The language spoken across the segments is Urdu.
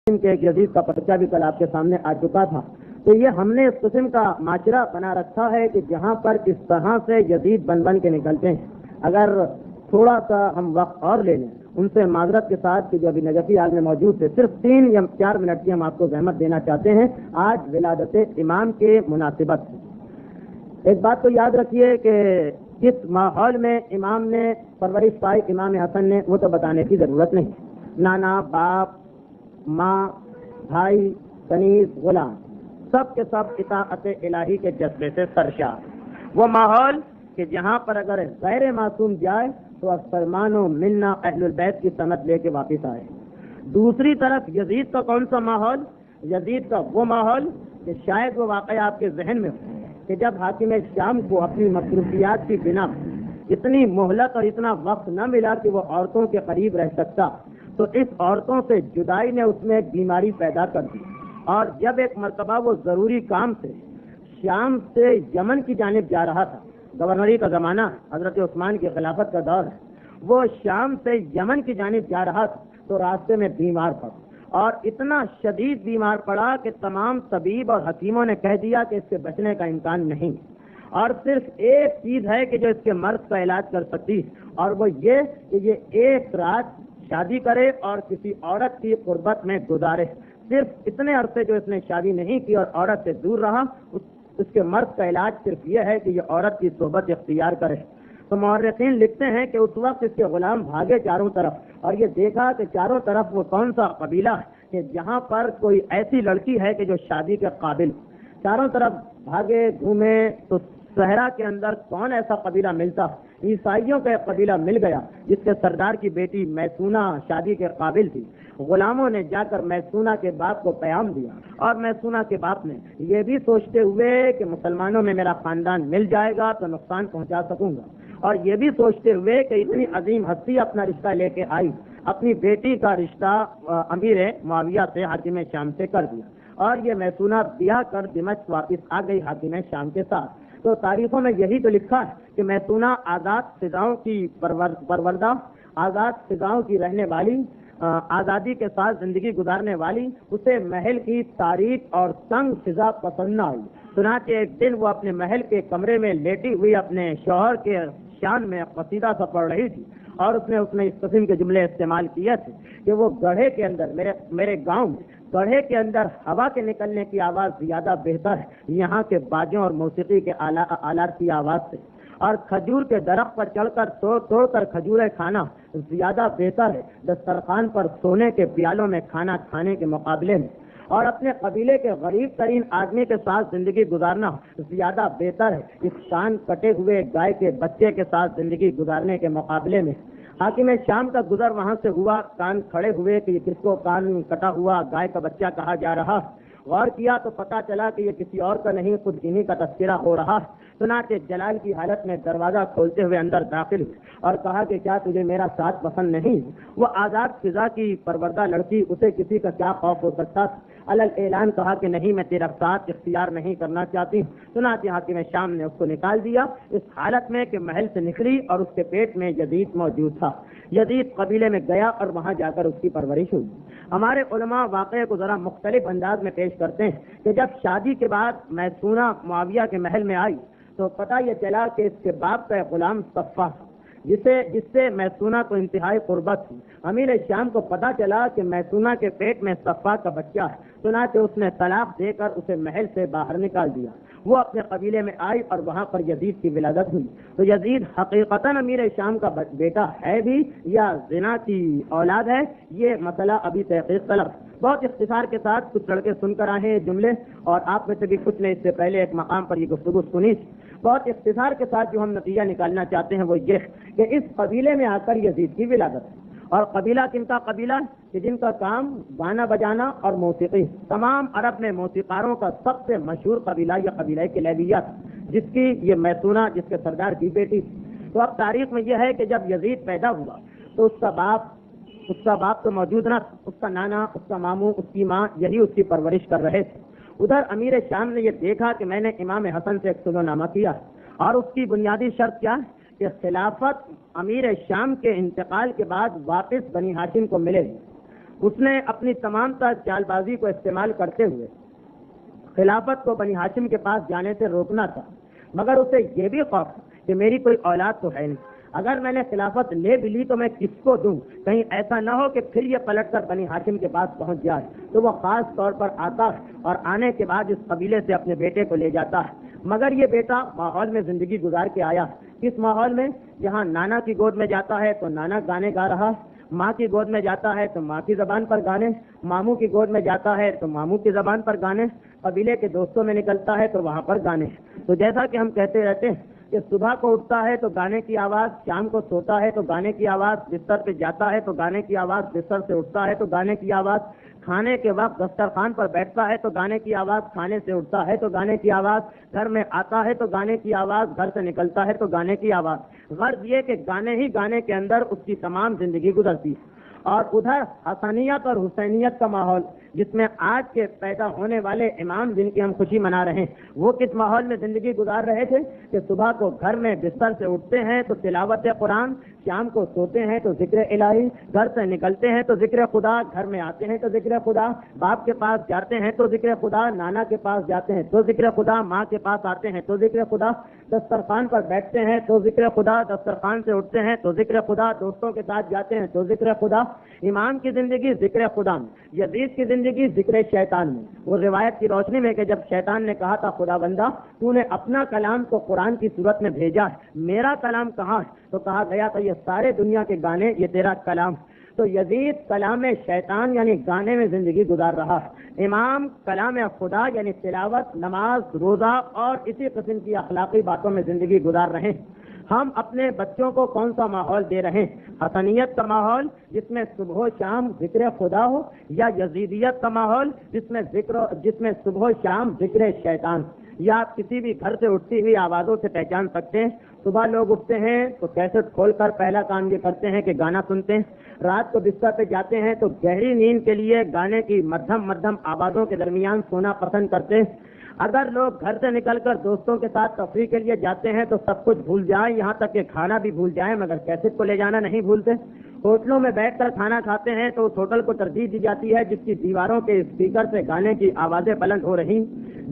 کے ایک یزید کا پرچہ بھی کل آپ کے سامنے آ چکا تھا. تو یہ ہم نے اس قسم کا معاشرہ بنا رکھا ہے کہ جہاں پر اس طرح سے یزید بن کے نکلتے ہیں. اگر تھوڑا سا ہم وقت اور لے لیں ان سے معذرت کے ساتھ کہ جو ابھی نجفی آج میں موجود تھے، صرف 3 یا 4 منٹ کی ہم آپ کو زحمت دینا چاہتے ہیں آج ولادت امام کے مناسبت سے. ایک بات تو یاد رکھیے کہ کس ماحول میں امام نے پرورش پائی، امام حسن نے، وہ تو بتانے کی ضرورت نہیں. نانا، باپ، ماں، بھائی، کنیز، غلام، سب کے سب اطاعت الہی کے جذبے سے سرشار. وہ ماحول کہ جہاں پر اگر غیر معصوم جائے تو فرمان و منا اہل البیت کی سند لے کے واپس آئے. دوسری طرف یزید کا کون سا ماحول؟ یزید کا وہ ماحول کہ شاید وہ واقعہ آپ کے ذہن میں ہو کہ جب حاکم شام کو اپنی مصروفیات کی بنا اتنی مہلت اور اتنا وقت نہ ملا کہ وہ عورتوں کے قریب رہ سکتا، تو اس عورتوں سے جدائی نے اس میں ایک بیماری پیدا کر دی. اور جب ایک مرتبہ وہ ضروری کام سے شام سے یمن کی جانب جا رہا تھا، گورنری کا زمانہ، حضرت عثمان کی خلافت کا دور ہے، وہ شام سے یمن کی جانب جا رہا تھا تو راستے میں بیمار پڑا، اور اتنا شدید بیمار پڑا کہ تمام طبیب اور حکیموں نے کہہ دیا کہ اس کے بچنے کا امکان نہیں، اور صرف ایک چیز ہے کہ جو اس کے مرض کا علاج کر سکتی، اور وہ یہ کہ یہ ایک رات شادی کرے اور کسی عورت کی قربت میں گزارے. صرف اتنے عرصے جو اس نے شادی نہیں کی اور عورت سے دور رہا، اس کے مرض کا علاج صرف یہ ہے کہ یہ عورت کی صحبت اختیار کرے. تو مورخین لکھتے ہیں کہ اس وقت اس کے غلام بھاگے چاروں طرف، اور یہ دیکھا کہ چاروں طرف وہ کون سا قبیلہ ہے کہ جہاں پر کوئی ایسی لڑکی ہے کہ جو شادی کے قابل. چاروں طرف بھاگے گھومے تو صحرا کے اندر کون ایسا قبیلہ ملتا؟ عیسائیوں کا ایک قبیلہ مل گیا جس کے سردار کی بیٹی میسونہ شادی کے قابل تھی. غلاموں نے جا کر میسونہ کے باپ کو پیام دیا، اور میسونہ کے باپ نے یہ بھی سوچتے ہوئے کہ مسلمانوں میں میرا خاندان مل جائے گا تو نقصان پہنچا سکوں گا، اور یہ بھی سوچتے ہوئے کہ اتنی عظیم ہستی اپنا رشتہ لے کے آئی، اپنی بیٹی کا رشتہ امیر معاویہ سے، حاکم شام سے کر دیا، اور یہ میسونہ بیاہ کر دمشق واپس آ گئی حاکم شام کے ساتھ. تو تاریخوں میں یہی تو لکھا ہے کہ میسونہ آزاد فضاؤں کی پروردہ، آزاد فضاؤں کی رہنے والی، آزادی کے ساتھ زندگی گزارنے والی، اسے محل کی تاریک اور تنگ فضا پسند نہ آئی. چنانچہ ایک دن وہ اپنے محل کے کمرے میں لیٹی ہوئی اپنے شوہر کے شان میں قصیدہ سا پڑھ رہی تھی، اور اس نے اس قسم کے جملے استعمال کیے تھے کہ وہ گڑھے کے اندر، میرے گاؤں میں گڑھے کے اندر ہوا کے نکلنے کی آواز زیادہ بہتر ہے یہاں کے باجوں اور موسیقی کے آلات کی آواز سے، اور کھجور کے درخت پر چڑھ کر توڑ کر کھجوریں کھانا زیادہ بہتر ہے دسترخوان پر سونے کے پیالوں میں کھانا کھانے کے مقابلے میں، اور اپنے قبیلے کے غریب ترین آدمی کے ساتھ زندگی گزارنا زیادہ بہتر ہے اس کان کٹے ہوئے گائے کے بچے کے ساتھ زندگی گزارنے کے مقابلے میں. حاکم شام کا گزر وہاں سے ہوا، کان کھڑے ہوئے کہ یہ کس کو کان کٹا ہوا گائے کا بچہ کہا جا رہا. غور کیا تو پتا چلا کہ یہ کسی اور کا نہیں، خود انہی کا تذکرہ ہو رہا. چنانچہ جلال کی حالت میں دروازہ کھولتے ہوئے اندر داخل ہوئے اور کہا کہ کیا تجھے میرا ساتھ پسند نہیں؟ وہ آزاد فضا کی پروردہ لڑکی، اسے کسی کا کیا خوف ہو سکتا تھا؟ علل اعلان کہا کہ نہیں، میں تیرا ساتھ اختیار نہیں کرنا چاہتی ہوں. چنانچہ حاکم شام نے اس کو نکال دیا، اس حالت میں کہ محل سے نکلی اور اس کے پیٹ میں یزید موجود تھا. یزید قبیلے میں گیا اور وہاں جا کر اس کی پرورش ہوئی. ہمارے علماء واقعے کو ذرا مختلف انداز میں پیش کرتے ہیں کہ جب شادی کے بعد میسونہ معاویہ کے محل میں آئی تو پتہ یہ چلا کہ اس کے باپ کا ایک غلام صفہ جس سے میسونہ کو انتہائی قربت تھی. امیر شام کو پتہ چلا کہ میسونہ کے پیٹ میں صفہ کا بچہ ہے، چنانچہ اس نے طلاق دے کر اسے محل سے باہر نکال دیا. وہ اپنے قبیلے میں آئی اور وہاں پر یزید کی ولادت ہوئی. تو یزید حقیقتاً امیر شام کا بیٹا ہے بھی یا زنا کی اولاد ہے، یہ مسئلہ ابھی تحقیق طلب. بہت اختصار کے ساتھ کچھ لڑکے سن کر آئے جملے، اور آپ میں سے بھی کچھ نے اس سے پہلے ایک مقام پر یہ گفتگو سنی. بہت اختصار کے ساتھ جو ہم نتیجہ نکالنا چاہتے ہیں وہ یہ کہ اس قبیلے میں آ کر یزید کی ولادت ہے. اور قبیلہ کن کا قبیلہ کہ جن کا کام گانا بجانا اور موسیقی. تمام عرب میں موسیقاروں کا سب سے مشہور قبیلہ یہ قبیلہ کلیبیہ تھا، جس کی یہ میسونہ، جس کے سردار کی بیٹی. تو اب تاریخ میں یہ ہے کہ جب یزید پیدا ہوا تو اس کا باپ تو موجود نہ تھا، اس کا نانا، اس کا ماموں، اس کی ماں یہی اس کی پرورش کر رہے تھے. ادھر امیر شام نے یہ دیکھا کہ میں نے امام حسن سے ایک سلو نامہ کیا، اور اس کی بنیادی شرط کیا ہے کہ خلافت امیر شام کے انتقال کے بعد واپس بنی ہاشم کو ملے گی. اس نے اپنی تمام تر چال بازی کو استعمال کرتے ہوئے خلافت کو بنی ہاشم کے پاس جانے سے روکنا تھا، مگر اسے یہ بھی خوف کہ میری کوئی اولاد تو ہے نہیں، اگر میں نے خلافت لے بھی لی تو میں کس کو دوں، کہیں ایسا نہ ہو کہ پھر یہ پلٹ کر بنی ہاشم کے پاس پہنچ جائے۔ تو وہ خاص طور پر آتا ہے اور آنے کے بعد اس قبیلے سے اپنے بیٹے کو لے جاتا ہے، مگر یہ بیٹا ماحول میں زندگی گزار کے آیا، اس ماحول میں جہاں نانا کی گود میں جاتا ہے تو نانا گانے گا رہا، ماں کی گود میں جاتا ہے تو ماں کی زبان پر گانے، ماموں کی گود میں جاتا ہے تو ماموں کی زبان پر گانے، قبیلے کے دوستوں میں نکلتا ہے تو وہاں پر گانے۔ تو جیسا کہ ہم کہتے رہتے ہیں کہ صبح کو اٹھتا ہے تو گانے کی آواز، شام کو سوتا ہے تو گانے کی آواز، بستر پہ جاتا ہے تو گانے کی آواز، بستر سے اٹھتا ہے تو گانے کی آواز، کھانے کے وقت دسترخوان پر بیٹھتا ہے تو گانے کی آواز، کھانے سے اٹھتا ہے تو گانے کی آواز، گھر میں آتا ہے تو گانے کی آواز، گھر سے نکلتا ہے تو گانے کی آواز۔ غرض یہ کہ گانے ہی گانے کے اندر اس کی تمام زندگی گزرتی ہے۔ اور ادھر حسنیت اور حسینیت کا ماحول، جس میں آج کے پیدا ہونے والے امام جن کی ہم خوشی منا رہے ہیں، وہ کس ماحول میں زندگی گزار رہے تھے کہ صبح کو گھر میں بستر سے اٹھتے ہیں تو تلاوت قرآن، شام کو سوتے ہیں تو ذکر الہی، گھر سے نکلتے ہیں تو ذکر خدا، گھر میں آتے ہیں تو ذکر خدا، باپ کے پاس جاتے ہیں تو ذکر خدا، نانا کے پاس جاتے ہیں تو ذکر خدا، ماں کے پاس آتے ہیں تو ذکر خدا، دسترخوان پر بیٹھتے ہیں تو ذکر خدا، دسترخوان سے اٹھتے ہیں تو ذکر خدا، دوستوں کے ساتھ جاتے ہیں تو ذکر خدا۔ امام کی زندگی ذکر خدا میں، یزید کی زندگی ذکر شیطان میں۔ وہ روایت کی روشنی میں کہ جب شیطان نے کہا تھا خدا بندہ تو نے اپنا کلام تو قرآن کی صورت میں بھیجا ہے، میرا کلام کہاں ہے؟ تو کہا گیا تھا یہ سارے دنیا کے گانے یہ تیرا کلام۔ تو یزید کلام شیطان یعنی گانے میں زندگی گزار رہا ہے، امام کلام خدا یعنی تلاوت، نماز، روزہ اور اسی قسم کی اخلاقی باتوں میں زندگی گزار رہے ہیں۔ ہم اپنے بچوں کو کون سا ماحول دے رہے ہیں؟ حسنیت کا ماحول جس میں صبح و شام ذکر خدا ہو، یا یزیدیت کا ماحول جس میں صبح و شام ذکر شیطان؟ یا آپ کسی بھی گھر سے اٹھتی ہوئی آوازوں سے پہچان سکتے ہیں۔ صبح لوگ اٹھتے ہیں تو کیسٹ کھول کر پہلا کام یہ کرتے ہیں کہ گانا سنتے ہیں، رات کو بستر پہ جاتے ہیں تو گہری نیند کے لیے گانے کی مدھم آوازوں کے درمیان سونا پسند کرتے ہیں۔ اگر لوگ گھر سے نکل کر دوستوں کے ساتھ تفریح کے لیے جاتے ہیں تو سب کچھ بھول جائیں، یہاں تک کہ کھانا بھی بھول جائیں، مگر کیسٹ کو لے جانا نہیں بھولتے۔ ہوٹلوں میں بیٹھ کر کھانا کھاتے ہیں تو اس ہوٹل کو ترجیح دی جاتی ہے جس کی دیواروں کے اسپیکر سے گانے کی آوازیں بلند ہو رہی۔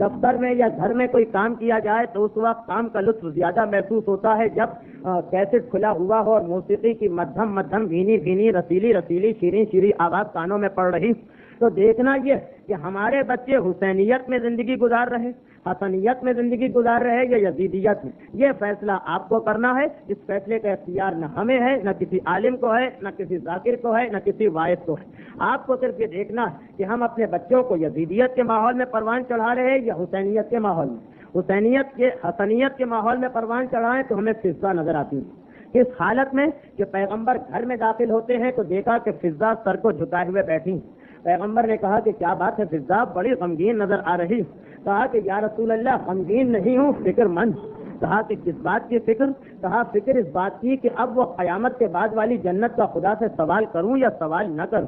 دفتر میں یا گھر میں کوئی کام کیا جائے تو اس وقت کام کا لطف زیادہ محسوس ہوتا ہے جب کیسٹ کھلا ہوا ہو اور موسیقی کی مدھم بھینی رسیلی شیریں آواز کانوں میں پڑ رہی۔ تو دیکھنا یہ کہ ہمارے بچے حسینیت میں زندگی گزار رہے، حسنیت میں زندگی گزار رہے یا یزیدیت میں، یہ فیصلہ آپ کو کرنا ہے۔ اس فیصلے کا اختیار نہ ہمیں ہے، نہ کسی عالم کو ہے، نہ کسی ذاکر کو ہے، نہ کسی واعظ کو ہے۔ آپ کو صرف یہ دیکھنا ہے کہ ہم اپنے بچوں کو یزیدیت کے ماحول میں پروان چڑھا رہے ہیں یا حسینیت کے ماحول میں۔ حسنیت کے ماحول میں پروان چڑھائیں تو ہمیں فضا نظر آتی ہے۔ اس حالت میں کہ پیغمبر گھر میں داخل ہوتے ہیں تو دیکھا کہ فضا سر کو جھکائے ہوئے بیٹھی۔ پیغمبر نے کہا کہ کیا بات ہے فضا، بڑی غمگین نظر آ رہی۔ کہا کہ یا رسول اللہ غمگین نہیں ہوں، فکر مند۔ کہا کہ کس بات کی فکر؟ کہا فکر اس بات کی کہ اب وہ قیامت کے بعد والی جنت کا خدا سے سوال کروں یا سوال نہ کروں۔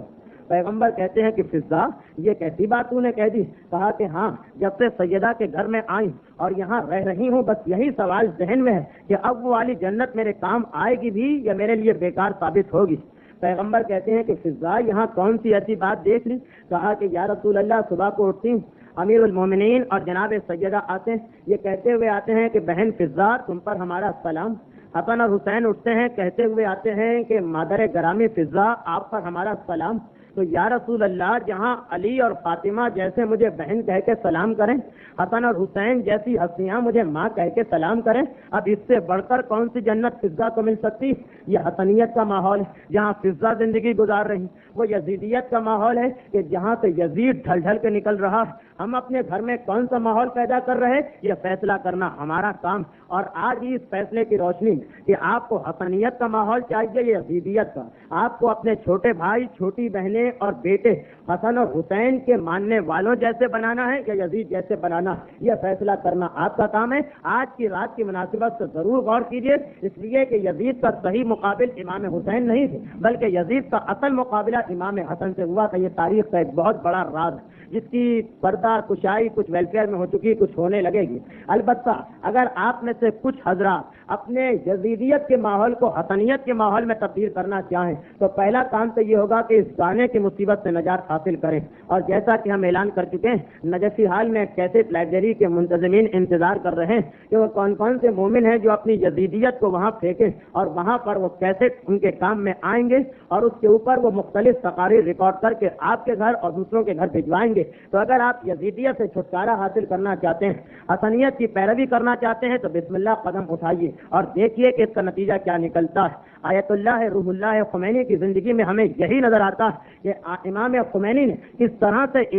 پیغمبر کہتے ہیں کہ فضا یہ کیسی بات تو نے کہہ دی؟ کہا کہ ہاں، جب سے سیدہ کے گھر میں آئی اور یہاں رہ رہی ہوں بس یہی سوال ذہن میں ہے کہ اب وہ والی جنت میرے کام آئے گی بھی یا میرے لیے بیکار ثابت ہوگی۔ پیغمبر کہتے ہیں کہ فضا یہاں کون سی ایسی بات دیکھ لی؟ کہا کہ یا رسول اللہ صبح کو اٹھتی ہوں، امیر المومنین اور جناب سیدہ آتے ہیں، یہ کہتے ہوئے آتے ہیں کہ بہن فضا تم پر ہمارا سلام۔ حسن اور حسین اٹھتے ہیں کہتے ہوئے آتے ہیں کہ مادر گرامی فضا آپ پر ہمارا سلام۔ تو یا رسول اللہ جہاں علی اور فاطمہ جیسے مجھے بہن کہہ کے سلام کریں، حسن اور حسین جیسی ہستیاں مجھے ماں کہہ کے سلام کریں، اب اس سے بڑھ کر کون سی جنت فضا کو مل سکتی؟ یہ حسنیت کا ماحول ہے جہاں فضا زندگی گزار رہی۔ وہ یزیدیت کا ماحول ہے کہ جہاں سے یزید ڈھل ڈھل کے نکل رہا۔ ہم اپنے گھر میں کون سا ماحول پیدا کر رہے یہ فیصلہ کرنا ہمارا کام۔ اور آج ہی اس فیصلے کی روشنی کہ آپ کو حسنیت کا ماحول چاہیے یا یزیدیت کا، آپ کو اپنے چھوٹے بھائی چھوٹی بہنیں اور بیٹے حسن اور حسین کے ماننے والوں جیسے بنانا ہے یا یزید جیسے بنانا، یہ فیصلہ کرنا آپ کا کام ہے۔ آج کی رات کی مناسبت سے ضرور غور کیجیے، اس لیے کہ یزید کا صحیح مقابل امام حسین نہیں تھے بلکہ یزید کا اصل مقابلہ امام حسن سے ہوا تھا۔ یہ تاریخ کا ایک بہت بڑا راز جس کی پردہ کشائی کچھ ویلفیئر میں ہو چکی، کچھ ہونے لگے گی۔ البتہ اگر آپ میں سے کچھ حضرات اپنے یزیدیت کے ماحول کو حسنیت کے ماحول میں تبدیل کرنا چاہیں تو پہلا کام تو یہ ہوگا کہ اس گانے کی مصیبت سے نجات حاصل کریں. اور جیسا کہ ہم اعلان کر چکے ہیں نجفی حال میں کیسٹ لائبریری کے منتظمین انتظار کر رہے ہیں کہ وہ کون کون سے مومن ہیں جو اپنی یزیدیت کو وہاں پھینکیں اور وہاں پر وہ کیسٹ ان کے کام میں آئیں گے اور اس کے اوپر وہ مختلف تقاریر ریکارڈ کر کے آپ کے گھر اور دوسروں کے گھر بھجوائیں گے. تو اگر آپ یزیدیت سے چھٹکارا حاصل کرنا چاہتے ہیں, حسنیت کی پیروی کرنا چاہتے ہیں تو بسم اللہ قدم اٹھائیے اور دیکھیے کہ اس کا نتیجہ کیا نکلتا ہے. آیت اللہ روح اللہ خمینی کی زندگی میں ہمیں یہی نظر آتا ہے کہ امام خمینی نے کس طرح سے